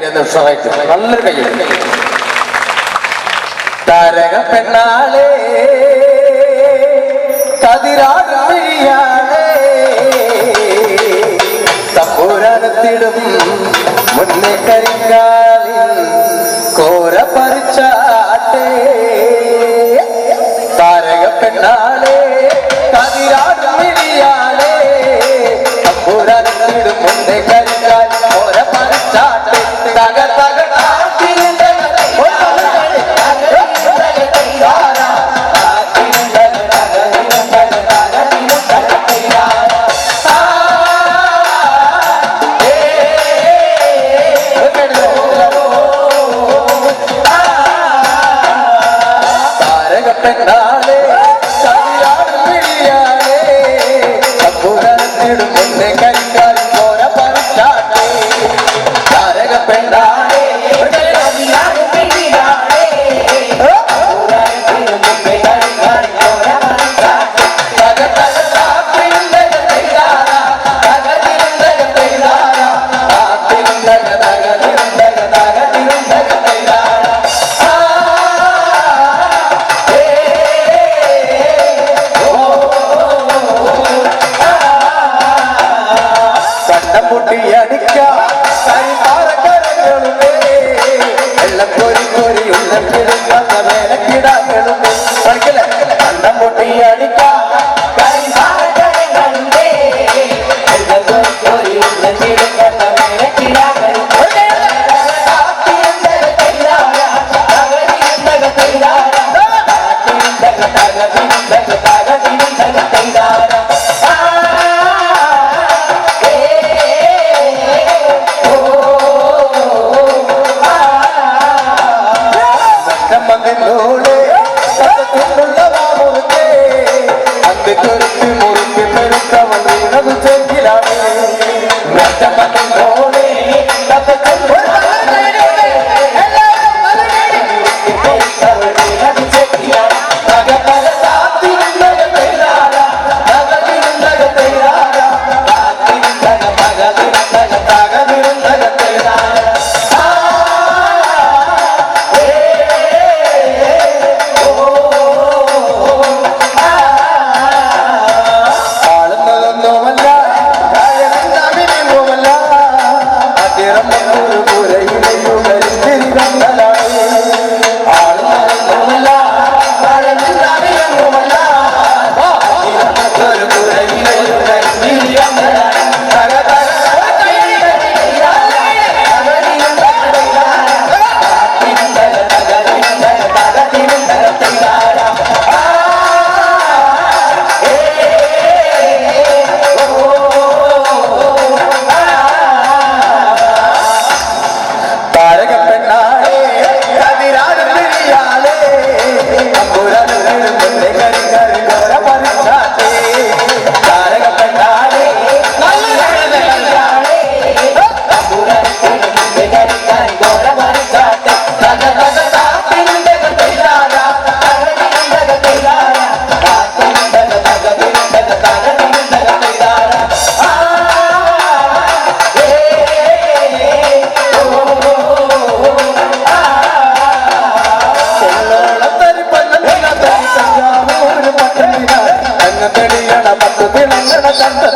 നല്ലൊരു കൈ. താരക പെണ്ണാളെ കതിരാടിയാളെ തമ്പൂരാനത്തിടും മുന്നേ കരിങ്കാലിൽ കോര പറിച്ചാട്ടെ. താരക പെണ്ണാളെ കതിരാടിയാളെ തമ്പൂരാനത്തിടും മുന്നേ കരിങ്കാലിൽ കോര പറിച്ചാട്ടെ. തക തക പെണ്ണാളെ കതിരാട് പിടിയാളെ തമ്പുരാനത്തിടും മുന്നേ കരിങ്കാലിൽ കോര പറിച്ചാട്ടെ. താരക പെണ്ണാളെ കതിരാട് പിടിയാളെ തമ്പുരാനത്തിടും മുന്നേ കരിങ്കാലിൽ കോര പറിച്ചാട്ടെ. തക തക താത്തിരുന്തക തൈരാര തകതിരുന്തക തൈരാര താത്തിരുന്തക തകതിരുന്തക തകതിരുന്തക തൈരാര. പൊട്ടിയടിക്കാം കരിമാറക്കരകളുമേ എല്ലാം കോരി കോരി ഉള്ളം കിടക്കുന്ന വേലക്കിടാങ്ങളുമേ കളിക്കല്ലേ. കണ്ടം പൊട്ടിയടിക്കാം കരിമാറക്കരകളുമേ എല്ലാം കോരി കോരി ഉള്ളം കിടക്കുന്ന വേലക്കിടാങ്ങളുമേ. മുറുക്കി പെരുക്കവൾ വീണത് ചെങ്കിലാണ്. Santa